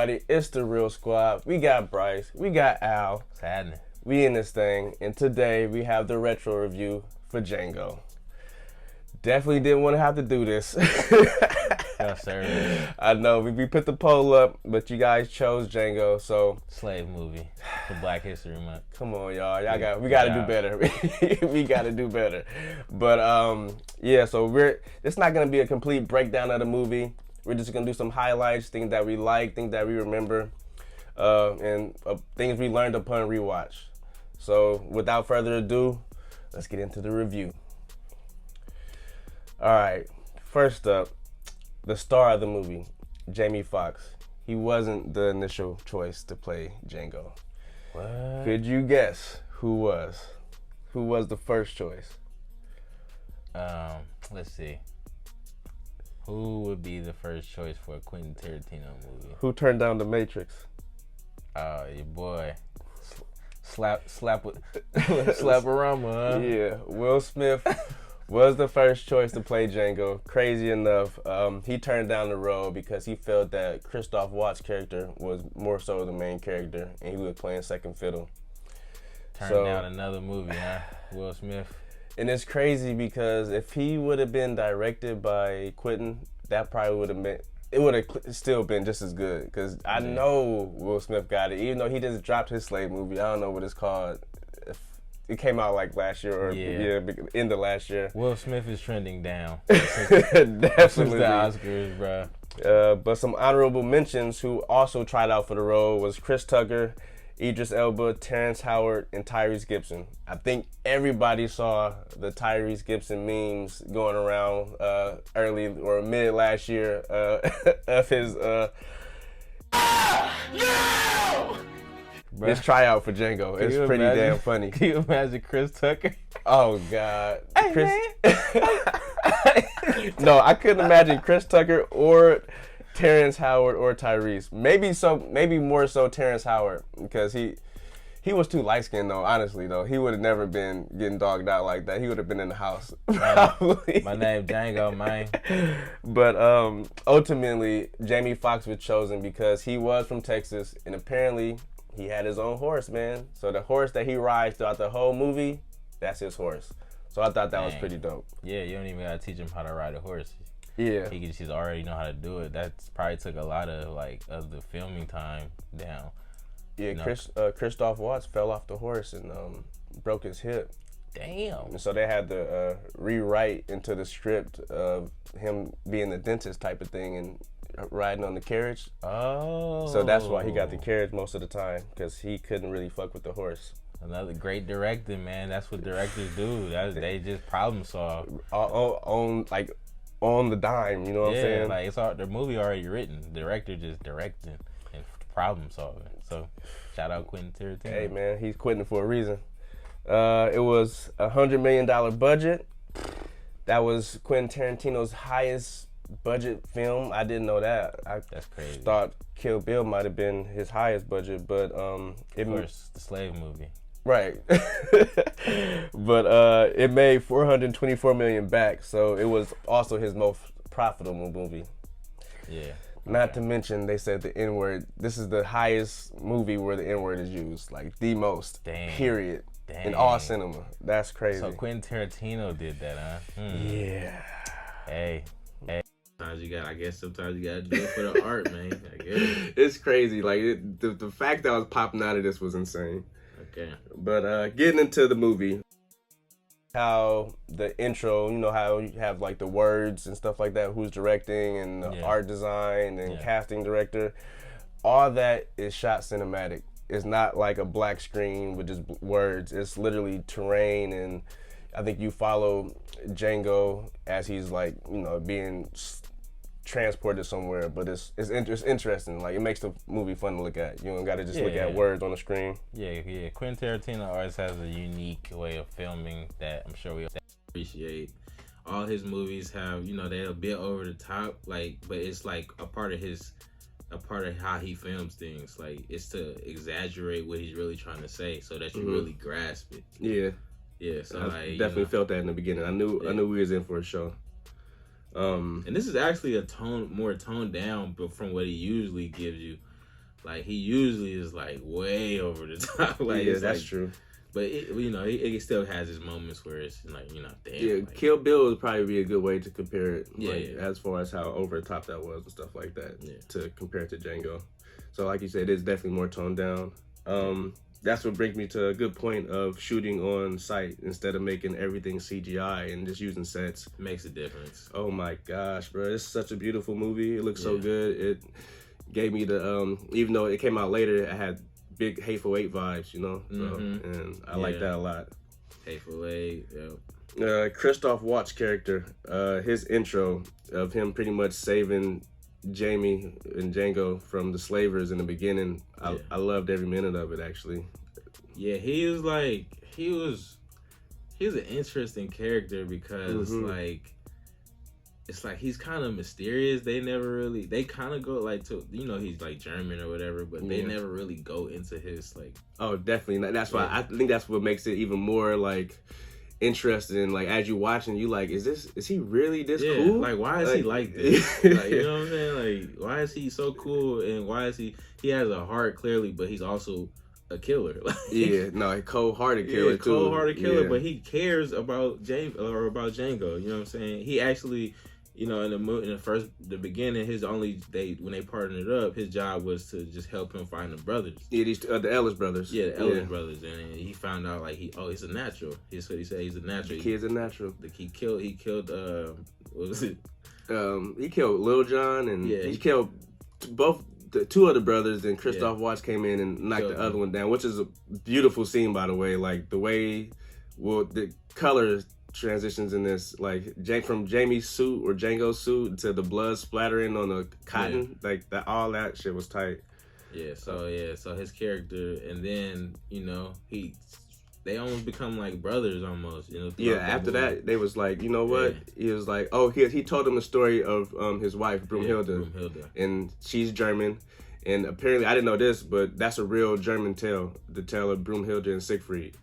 everybody? It's the Real Squad. We got Bryce. We got Al. What's happening? We in this thing. And today we have the retro review for Django. Definitely didn't want to have to do this. Yes, sir. I know. We put the poll up, but you guys chose Django, so... Slave movie for Black History Month. Come on, y'all. We got to do better. We got to do better. But, yeah, so it's not going to be a complete breakdown of the movie. We're just going to do some highlights, things that we like, things that we remember, and things we learned upon rewatch. So, without further ado, let's get into the review. All right, first up, the star of the movie, Jamie Foxx. He wasn't the initial choice to play Django. What? Could you guess who was? Who was the first choice? Let's see. Who would be the first choice for a Quentin Tarantino movie? Who turned down The Matrix? Your boy. Slap-a-rama, huh? Yeah, Will Smith was the first choice to play Django. Crazy enough, he turned down the role because he felt that Christoph Waltz's character was more so the main character, and he was playing second fiddle. Turned down another movie, huh? Will Smith. And it's crazy because if he would have been directed by Quentin, that probably would have been, it would have still been just as good. Because I know Will Smith got it, even though he just dropped his slave movie. I don't know what it's called. It came out like last year or end of last year. Will Smith is trending down. Definitely. The Oscars, bro. But some honorable mentions who also tried out for the role was Chris Tucker, Idris Elba, Terrence Howard, and Tyrese Gibson. I think everybody saw the Tyrese Gibson memes going around early or mid last year of his his tryout for Django. It's pretty damn funny. Can you imagine Chris Tucker? Oh God, Hey, man. No, I couldn't imagine Chris Tucker or Terrence Howard or Tyrese. Maybe more so Terrence Howard because he was too light skinned though. Honestly though, he would have never been getting dogged out like that. He would have been in the house probably. My name Django, man. But ultimately, Jamie Foxx was chosen because he was from Texas and apparently he had his own horse, man. So the horse that he rides throughout the whole movie, that's his horse. So I thought that was pretty dope. Yeah, you don't even gotta teach him how to ride a horse. Yeah, he can just already know how to do it. That's probably took a lot of of the filming time down. Yeah, Christoph Waltz fell off the horse and broke his hip. Damn. And so they had to rewrite into the script of him being the dentist type of thing and riding on the carriage. Oh. So that's why he got the carriage most of the time because he couldn't really fuck with the horse. Another great director, man. That's what directors do. They just problem solve. On the dime, you know what I'm saying? Like it's the movie already written. The director just directing and problem solving. So shout out Quentin Tarantino. Hey man, he's quitting for a reason. It was $100 million budget. That was Quentin Tarantino's highest budget film. I didn't know that. That's crazy. Thought Kill Bill might have been his highest budget, but of course, the slave movie. Right. But it made $424 million back, so it was also his most profitable movie. Yeah. Not to mention, they said the N-word. This is the highest movie where the N-word is used, like the most. Dang. Period. In all cinema. That's crazy. So Quentin Tarantino did that, huh? Yeah. Hey. Sometimes you gotta do it for the art, man. I get it. It's crazy. Like the fact that I was popping out of this was insane. Okay. But getting into the movie, how the intro, you know how you have like the words and stuff like that, who's directing and the art design and casting director, all that is shot cinematic. It's not like a black screen with just words. It's literally terrain, and I think you follow Django as he's like, being transported somewhere, but it's interesting. Like, it makes the movie fun to look at. You don't gotta just look at words on the screen. Yeah. Quentin Tarantino always has a unique way of filming that I'm sure we appreciate. All his movies have, they're a bit over the top, but it's like a part of how he films things. Like, it's to exaggerate what he's really trying to say so that you really grasp it. Yeah, so I definitely felt that in the beginning. I knew we was in for a show. And this is actually more toned down, but from what he usually gives you. Like he usually is like way over the top. Like yeah, that's true. But it still has its moments where it's like, damn. Yeah, like, Kill Bill would probably be a good way to compare it. Yeah, like, as far as how over the top that was and stuff like that. Yeah. To compare it to Django. So like you said, it's definitely more toned down. That's what brings me to a good point of shooting on site instead of making everything CGI and just using sets. Makes a difference. Oh my gosh, bro. It's such a beautiful movie. It looks so good. It gave me the, even though it came out later, it had big Hateful Eight vibes, you know? So, and I like that a lot. Hateful Eight, yeah. Christoph Waltz character, his intro of him pretty much saving Jamie and Django from the slavers in the beginning, I loved every minute of it, actually. Yeah, he was an interesting character because it's like he's kind of mysterious. They kind of go like to, he's like German or whatever, but they never really go into his like. Oh, definitely. That's why I think that's what makes it even more like interesting. Like as you watching, you like, is he really this cool? Like why is he like this? Like, you know what I'm saying? Like why is he so cool and why is he has a heart clearly, but he's also a killer. Like, a cold-hearted killer too. Cold-hearted killer, but he cares about Django. You know what I'm saying? He actually, in the beginning, when they partnered up, his job was to just help him find the brothers. Yeah, the Ellis brothers. Yeah, the Ellis brothers, and he found out like he's a natural. He's what he said. He's a natural. The kid's a natural. He killed. What was it? He killed Lil Jon, and he killed both. The two other brothers, then Christoph Waltz came in and knocked the other one down, which is a beautiful scene, by the way. Like the way, the color transitions in this, like from Jamie's suit or Django's suit to the blood splattering on the cotton, like that, all that shit was tight. So his character, and then they almost become like brothers almost. After that, they was like, you know what? He was like, he told him the story of his wife, Broomhilda, and she's German. And apparently, I didn't know this, but that's a real German tale, the tale of Broomhilda and Siegfried.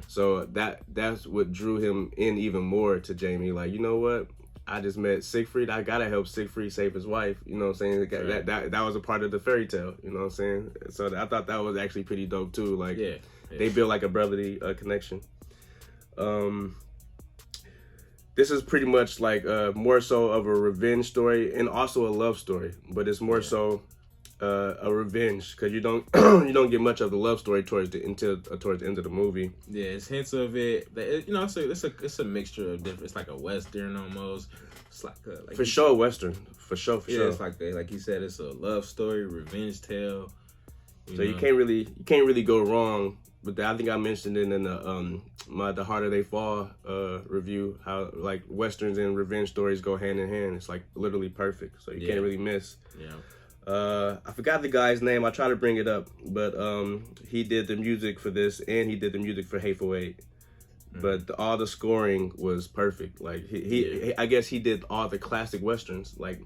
So that's what drew him in even more to Jamie. Like, you know what? I just met Siegfried. I gotta help Siegfried save his wife. You know what I'm saying? That was a part of the fairy tale. You know what I'm saying? So I thought that was actually pretty dope too. Like, they build like a brotherly connection. This is pretty much like more so of a revenge story and also a love story, but it's more so a revenge because you don't get much of the love story towards the end of the movie. Yeah, it's hints of it. It's a mixture of different. It's like a western almost. It's like for sure western. For sure. It's like you said, it's a love story, revenge tale. You can't really go wrong. But I think I mentioned it in the Harder They Fall review, how like westerns and revenge stories go hand in hand. It's like literally perfect, so you can't really miss. I forgot the guy's name. I tried to bring it up, but he did the music for this and he did the music for Hateful Eight. But all the scoring was perfect. Like he I guess he did all the classic westerns, like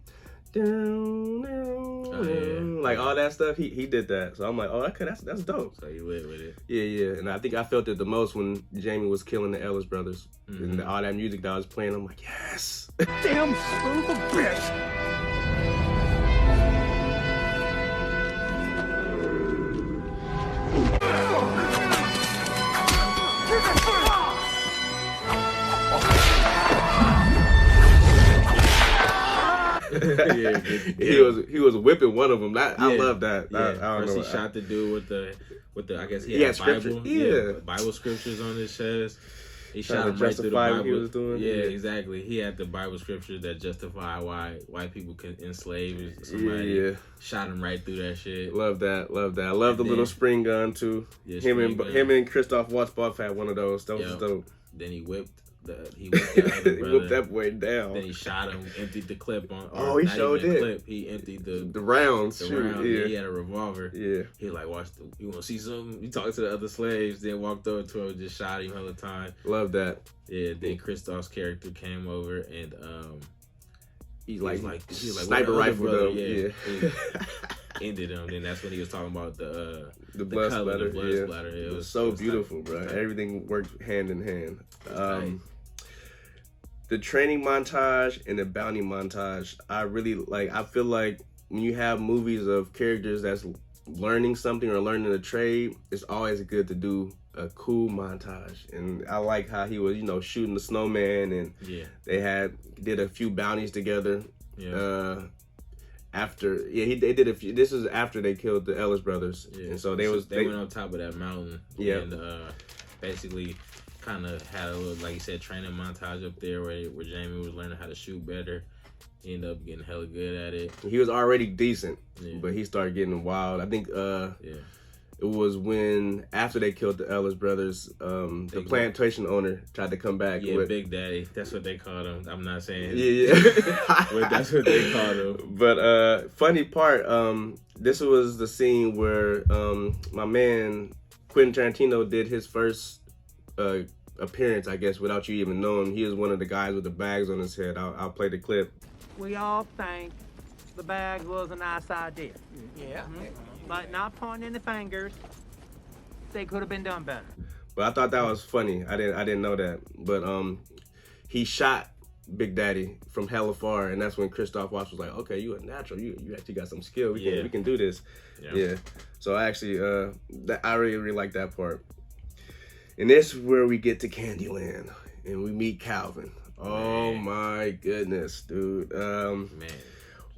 like all that stuff. He did that, so I'm like, okay, that's dope. So you went with it. Yeah, and I think I felt it the most when Jamie was killing the Ellis brothers and all that music that I was playing. I'm like, yes, damn son of a bitch. He was whipping one of them. I love that. First he shot the dude with the I guess he had Bible, Bible scriptures on his chest. He shot him right through the Bible. What he was doing. Yeah, exactly. He had the Bible scriptures that justify why white people can enslave somebody. Yeah. Shot him right through that shit. Love that. I love the little spring gun too. Yeah, him and Christoph Waltz both had one of those. That was dope. Then he whipped the other brother. Whipped that boy down. Then he shot him, emptied the clip on. He showed it. Clip. He emptied the rounds. Yeah, he had a revolver. Yeah. He like, you want to see something? He talked to the other slaves, then walked over to him and just shot him all the time. Love that. Yeah. Then Christoph's character came over and he's like sniper rifle though. Yeah. Ended him. Then that's when he was talking about the blood splatter. The blood splatter. It was so beautiful, bro. Everything worked hand in hand. The training montage and the bounty montage, I really like. I feel like when you have movies of characters that's learning something or learning a trade, it's always good to do a cool montage. And I like how he was, shooting the snowman, and they did a few bounties together. Yeah. They did a few. This was after they killed the Ellis brothers, and so they went on top of that mountain. Yeah. And basically kind of had a little, like you said, training montage up there where Jamie was learning how to shoot better. He ended up getting hella good at it. He was already decent, but he started getting wild. I think it was when, after they killed the Ellis brothers, the plantation owner tried to come back. Yeah, Big Daddy. That's what they called him. I'm not saying but that's what they called him. But funny part, this was the scene where my man Quentin Tarantino did his first appearance, I guess, without you even knowing. He was one of the guys with the bags on his head. I'll play the clip. We all think the bag was a nice idea. Yeah. Mm-hmm. But not pointing any fingers. They could have been done better. But I thought that was funny. I didn't know that. But he shot Big Daddy from hella far, and that's when Christoph Waltz was like, "Okay, you a natural. You actually got some skill. We can do this." Yeah. So I actually I really like that part. And this is where we get to Candyland, and we meet Calvin. Oh my goodness, dude. Man.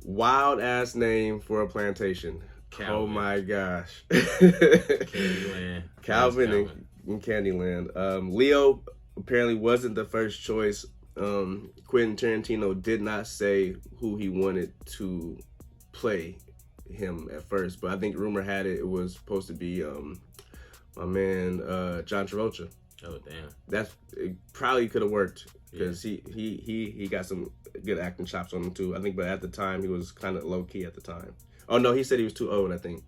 Wild ass name for a plantation. Calvin. Oh my gosh. Candyland. Calvin in Candyland. Leo apparently wasn't the first choice. Quentin Tarantino did not say who he wanted to play him at first, but I think rumor had it was supposed to be my man John Travolta. Oh damn. It probably could have worked because he got some good acting chops on him too. I think, but at the time he was kind of low key at the time. Oh no, he said he was too old. I think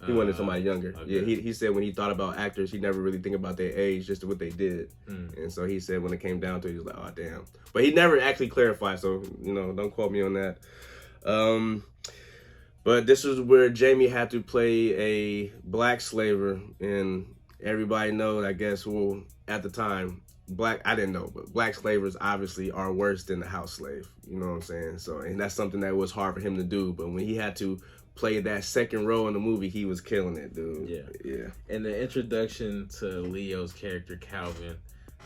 he wanted somebody younger. Okay. Yeah, he said when he thought about actors, he never really think about their age, just what they did. And so he said when it came down to it, he was like, oh damn. But he never actually clarified, so don't quote me on that. But this is where Jamie had to play a black slaver, and everybody knows, I guess, well, at the time, I didn't know, but black slavers obviously are worse than the house slave. You know what I'm saying? So, and that's something that was hard for him to do. But when he had to play that second role in the movie, he was killing it, dude. Yeah. And the introduction to Leo's character, Calvin.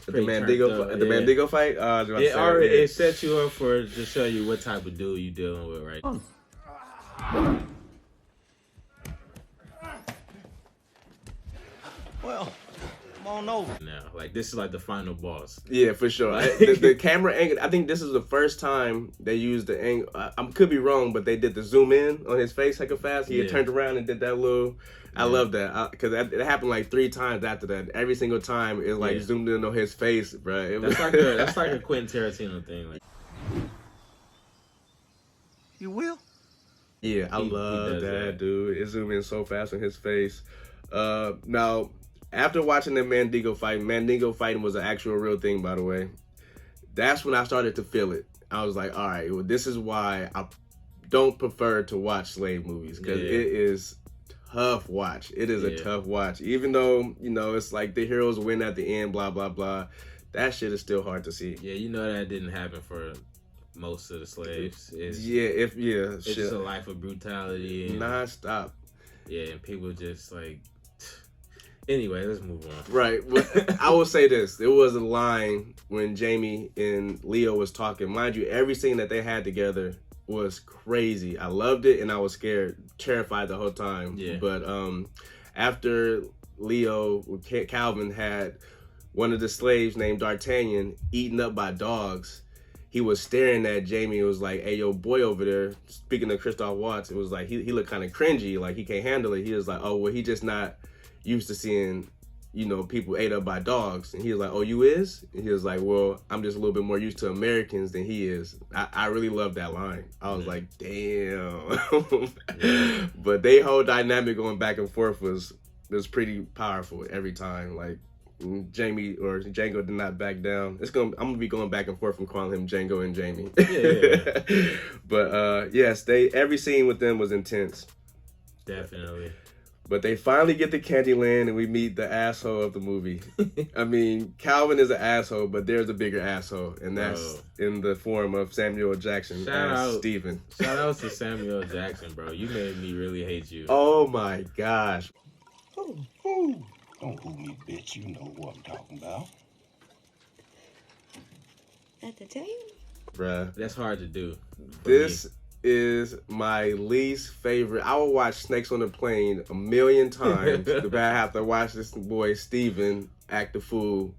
The Mandingo fight? It set you up to show you what type of dude you dealing with, right? Well, come on over. Now, like, this is like the final boss. Yeah, for sure. The camera angle, I think this is the first time they used the angle. I could be wrong, but they did the zoom in on his face hecka fast. He had turned around and did that little. I love that because it happened like 3 times after that. Every single time it like zoomed in on his face, bro. That's like a Quentin Tarantino thing. Like, you will? Yeah, I love that, dude. It zoomed in so fast on his face. Now, after watching the Mandingo fighting was an actual real thing, by the way. That's when I started to feel it. I was like, all right, well, this is why I don't prefer to watch slave movies, because it is tough watch. It is a tough watch. Even though, it's like the heroes win at the end, blah, blah, blah. That shit is still hard to see. Yeah, that didn't happen for most of the slaves. It's just a life of brutality. Non-stop. Yeah, and people just like... Anyway, let's move on. Right. I will say this. There was a line when Jamie and Leo was talking. Mind you, every scene that they had together was crazy. I loved it, and I was terrified the whole time. Yeah. But after Calvin had one of the slaves named D'Artagnan eaten up by dogs, he was staring at Jamie. It was like, hey, yo, boy over there, speaking of Christoph Waltz, it was like he looked kind of cringy, like he can't handle it. He was like, oh, well, he just not used to seeing, people ate up by dogs. And he was like, oh, you is? And he was like, well, I'm just a little bit more used to Americans than he is. I really love that line. I was like, damn. But they whole dynamic going back and forth was pretty powerful every time. Like, Jamie or Django did not back down. I'm gonna be going back and forth from calling him Django and Jamie. But yes, every scene with them was intense. Definitely. But they finally get to Candyland and we meet the asshole of the movie. I mean, Calvin is an asshole, but there's a bigger asshole, and that's in the form of Samuel Jackson as Steven. Shout out to Samuel Jackson, bro. You made me really hate you. Oh my gosh. Ooh. Don't hold me, bitch. You know what I'm talking about. At the table? Bruh. That's hard to do. This is my least favorite. I will watch Snakes on the Plane 1,000,000 times if I have to watch this boy Steven act the fool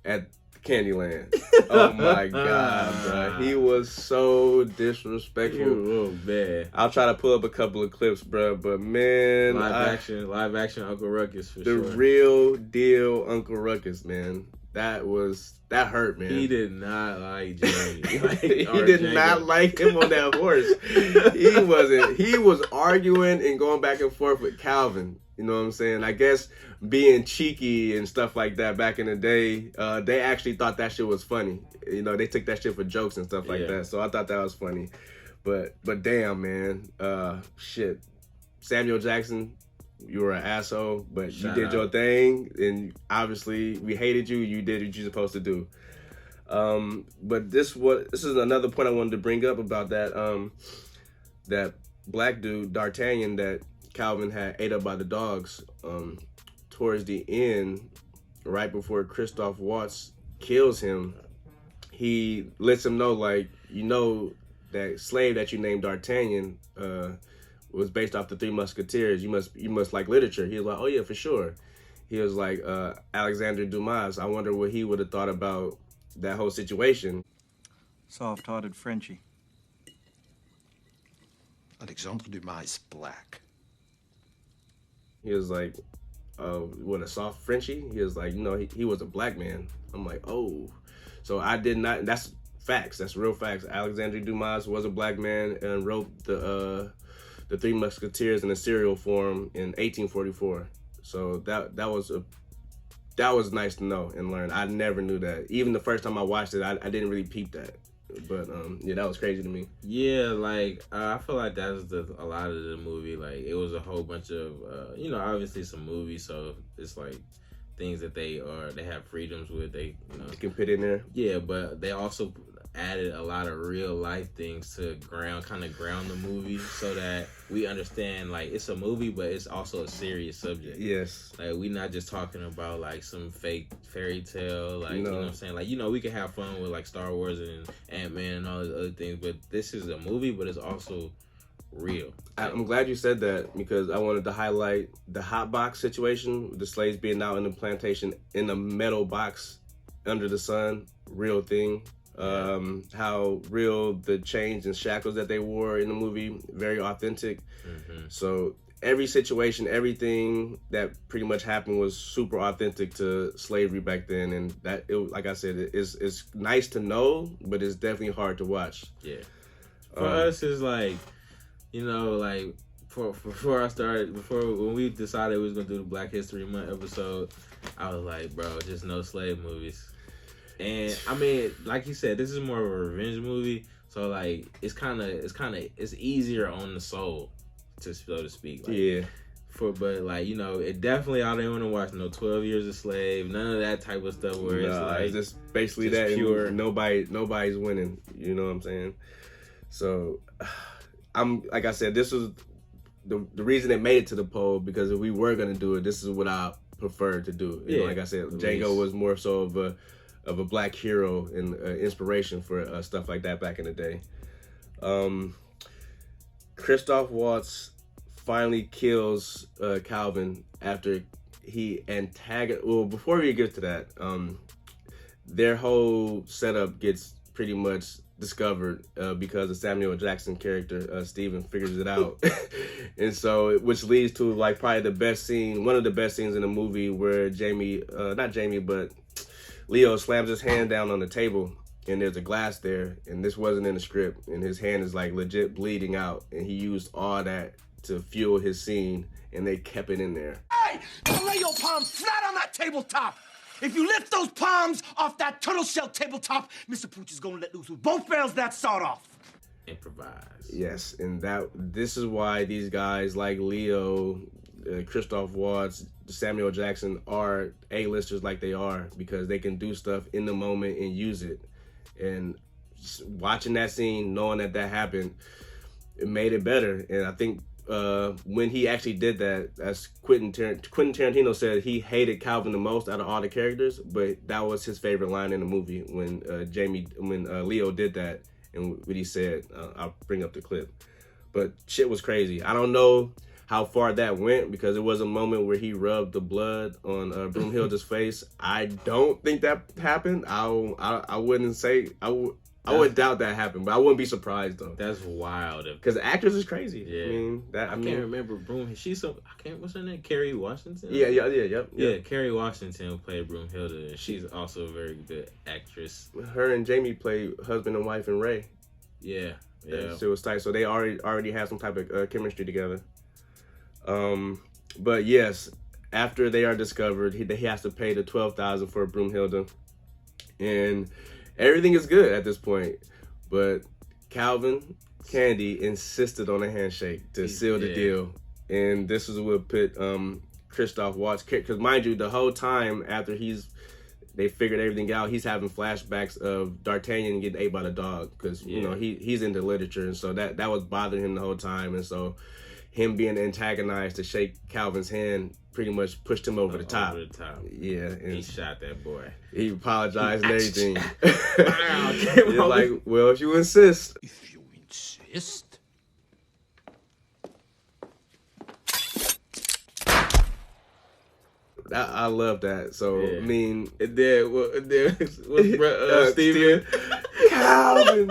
at Candyland. Oh my god, bro. He was so disrespectful. Oh man. I'll try to pull up a couple of clips, bro, but man, live action Uncle Ruckus for sure. The real deal Uncle Ruckus, man. That hurt, man. He did not like Jamie. He did not like him on that horse. He was arguing and going back and forth with Calvin. You know what I'm saying? I guess being cheeky and stuff like that back in the day, they actually thought that shit was funny. You know, they took that shit for jokes and stuff like that. So I thought that was funny. But damn, man. Shit. Samuel Jackson, you were an asshole, but you did your thing, and obviously we hated you. You did what you're supposed to do. But this is another point I wanted to bring up about that black dude D'Artagnan that Calvin had ate up by the dogs. Towards the end, right before Christoph Waltz kills him, he lets him know, like, you know, that slave that you named D'Artagnan was based off the Three Musketeers. You must like literature. He was like, oh yeah, for sure. He was like, Alexander Dumas. I wonder what he would have thought about that whole situation. Soft-hearted Frenchie. Alexandre Dumas is black. He was like, what, a soft Frenchie? He was like, you know, he was a black man. I'm like, oh. So I did not, that's facts. That's real facts. Alexander Dumas was a black man and wrote the Three Musketeers in a serial form in 1844. So that was nice to know and learn. I never knew that. Even the first time I watched it, I didn't really peep that. But yeah, that was crazy to me. Yeah, like I feel like that was a lot of the movie. Like it was a whole bunch of you know, obviously some movies, so it's like things that they have freedoms with. They, you know, you can put in there. Yeah, but they also added a lot of real life things to ground the movie so that we understand, like, it's a movie, but it's also a serious subject. Yes. Like, we not just talking about, like, some fake fairy tale, like, you know what I'm saying? Like, you know, we can have fun with, like, Star Wars and Ant-Man and all these other things, but this is a movie, but it's also real. I'm glad you said that, because I wanted to highlight the hot box situation, with the slaves being out in the plantation in a metal box under the sun, real thing. How real the chains and shackles that they wore in the movie, very authentic. So every situation, everything that pretty much happened was super authentic to slavery back then, and that, like I said, it's nice to know, but it's definitely hard to watch. Yeah. For us, it's like, you know, like when we decided we was gonna do the Black History Month episode, I was like, bro, just no slave movies. And I mean, like you said, this is more of a revenge movie, so like it's easier on the soul, so to speak. Like, yeah. But like, you know, it definitely, I didn't want to watch no 12 Years a Slave, none of that type of stuff where it's like it's just basically just that pure. Nobody's winning. You know what I'm saying? So, like I said, this was the reason it made it to the poll, because if we were gonna do it, this is what I preferred to do. You know, like I said, Django was more so of a black hero and inspiration for stuff like that back in the day. Christoph Waltz finally kills Calvin after he well, before we get to that, their whole setup gets pretty much discovered because the Samuel Jackson character, Steven, figures it out. And so, which leads to like probably the best scene, one of the best scenes in the movie, where Leo slams his hand down on the table, and there's a glass there, and this wasn't in the script, and his hand is like legit bleeding out, and he used all that to fuel his scene, and they kept it in there. Hey, don't lay your palms flat on that tabletop. If you lift those palms off that turtle shell tabletop, Mr. Pooch is gonna let loose with both barrels of that sawed off. Improvise. Yes, and this is why these guys like Leo, Christoph Waltz, Samuel Jackson are A-listers like they are because they can do stuff in the moment and use it. And watching that scene, knowing that happened, it made it better. And I think when he actually did that, as Quentin Tarantino said, he hated Calvin the most out of all the characters, but that was his favorite line in the movie when Leo did that, and what he said. I'll bring up the clip. But shit was crazy. I don't know how far that went because it was a moment where he rubbed the blood on Broomhilda's face. I don't think that happened. I wouldn't say I would doubt that happened, but I wouldn't be surprised though. That's wild. Because the actress is crazy. Yeah. I can't remember what's her name? Kerry Washington? Yeah. Kerry Washington played Broomhilda, and she's also a very good actress. Her and Jamie played husband and wife in Ray. Yeah. So it was tight. So they already had some type of chemistry together. But yes, after they are discovered, he has to pay the $12,000 for Broomhilda, and everything is good at this point. But Calvin Candy insisted on a handshake to seal the deal, and this is what put Christoph Waltz, because mind you, the whole time after they figured everything out, he's having flashbacks of D'Artagnan getting ate by the dog because you know he's into literature, and so that was bothering him the whole time, and so him being antagonized to shake Calvin's hand pretty much pushed him over the top. Yeah, and he shot that boy. He apologized and everything. He's like, well, if you insist. If you insist. I love that. So I mean, and then was Steven Calvin.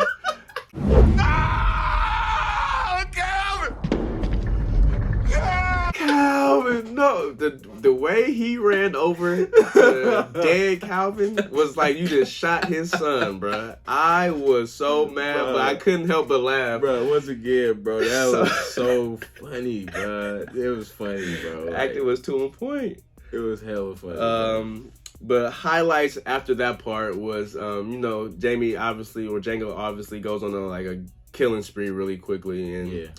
Calvin, no, the way he ran over the dead Calvin was like you just shot his son, bruh. I was so mad, but I couldn't help but laugh. Bro, once again, bro, that was so funny, bro. It was funny, bro. The acting was to a point. It was hella funny. But highlights after that part was, Jamie Django obviously goes on a killing spree really quickly and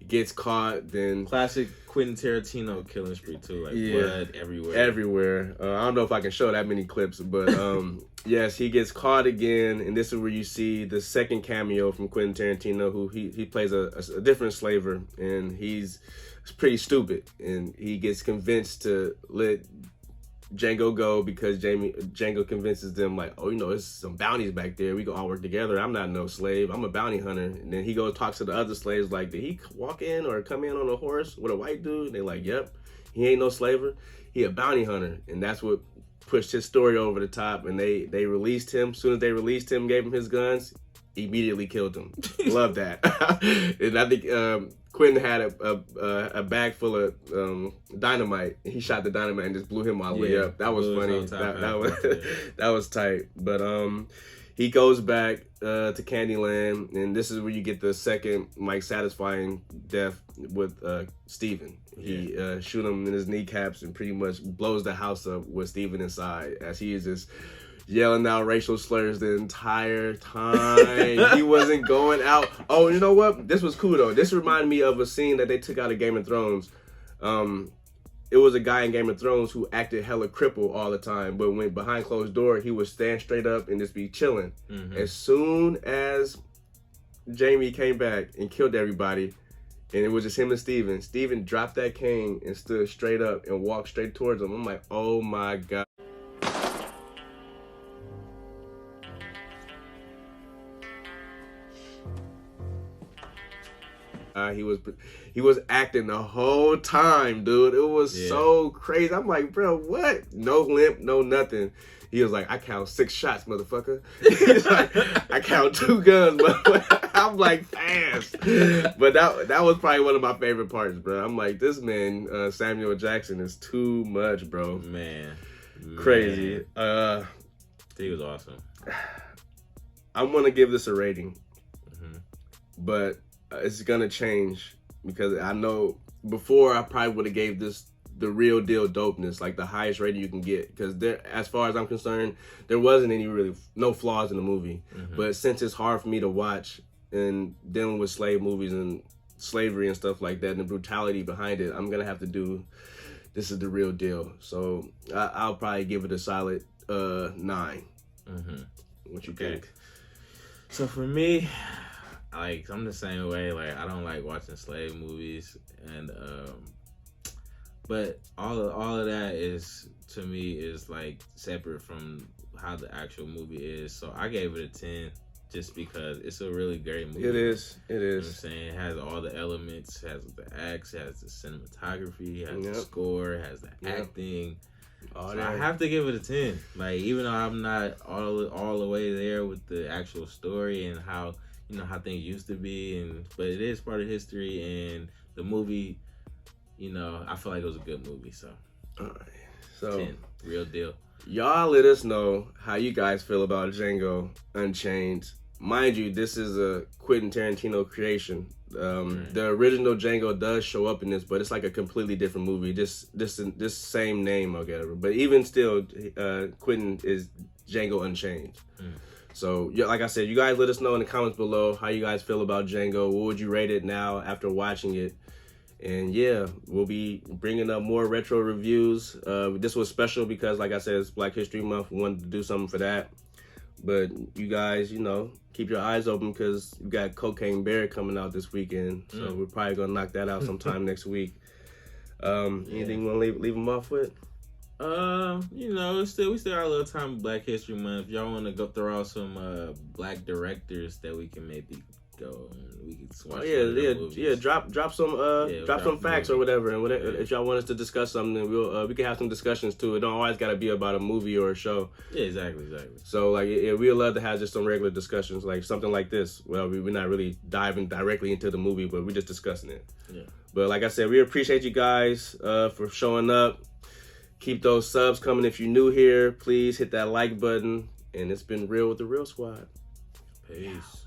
gets caught. Then classic Quentin Tarantino killing spree too, blood everywhere. I don't know if I can show that many clips, but yes, he gets caught again, and this is where you see the second cameo from Quentin Tarantino, who he plays a different slaver, and he's pretty stupid, and he gets convinced to let Django go because Django convinces them like, oh, there's some bounties back there. We can all work together. I'm not no slave. I'm a bounty hunter. And then he goes talks to the other slaves like, did he walk in or come in on a horse with a white dude? And they're like, yep. He ain't no slaver. He a bounty hunter. And that's what pushed his story over the top. And they released him. As soon as they released him, gave him his guns, immediately killed him. Love that. And I think Quentin had a bag full of dynamite. He shot the dynamite and just blew him all the way up. That was funny. That was tight. But he goes back to Candyland, and this is where you get the second satisfying death with Steven. He shoot him in his kneecaps and pretty much blows the house up with Steven inside as he is just yelling out racial slurs the entire time. He wasn't going out. Oh, you know what? This was cool, though. This reminded me of a scene that they took out of Game of Thrones. It was a guy in Game of Thrones who acted hella crippled all the time, but when behind closed door, he would stand straight up and just be chilling. Mm-hmm. As soon as Jamie came back and killed everybody, and it was just him and Steven dropped that cane and stood straight up and walked straight towards him. I'm like, oh my God. He was acting the whole time, dude. It was so crazy. I'm like, bro, what? No limp, no nothing. He was like, I count 6 shots, motherfucker. He's like, I count 2 guns, motherfucker. I'm like, fast. But that was probably one of my favorite parts, bro. I'm like, this man, Samuel Jackson, is too much, bro. Man. Crazy. He was awesome. I'm going to give this a rating. Mm-hmm. But it's gonna change because I know before I probably would have gave this the real deal dopeness, like the highest rating you can get, because there, as far as I'm concerned, there wasn't no flaws in the movie. Mm-hmm. But since it's hard for me to watch and dealing with slave movies and slavery and stuff like that and the brutality behind it, I'm gonna have to do This Is the Real Deal. So I'll probably give it a solid 9. Mm-hmm. What you think? So for me, like, I'm the same way. Like, I don't like watching slave movies, and but all of that is, to me, is like separate from how the actual movie is. So I gave it a 10 just because it's a really great movie. It is. You know what I'm saying? It has all the elements, it has the acts, it has the cinematography, it has the score, it has the acting. So I have to give it a 10. Like, even though I'm not all the way there with the actual story and how, you know, how things used to be, but it is part of history, and the movie, you know, I feel like it was a good movie. So, all right. So 10, real deal. Y'all let us know how you guys feel about Django Unchained. Mind you, this is a Quentin Tarantino creation. The original Django does show up in this, but it's like a completely different movie. This same name or whatever. But even still, Quentin is Django Unchained. So, like I said, you guys let us know in the comments below how you guys feel about Django. What would you rate it now after watching it? And yeah, we'll be bringing up more retro reviews. This was special because, like I said, it's Black History Month. We wanted to do something for that. But you guys, you know, keep your eyes open because we got Cocaine Bear coming out this weekend. So we're probably going to knock that out sometime next week. Anything you want to leave them off with? You know, we still got a little time with Black History Month. If y'all want to go throw out some black directors that we can maybe go and we can watch. Drop some facts or whatever, and if y'all want us to discuss something, we can have some discussions too. It don't always got to be about a movie or a show. Yeah, exactly. So like, we'd love to have just some regular discussions, like something like this. Well, we're not really diving directly into the movie, but we're just discussing it. Yeah. But like I said, we appreciate you guys for showing up. Keep those subs coming. If you're new here, please hit that like button. And it's been real with the Real Squad. Peace.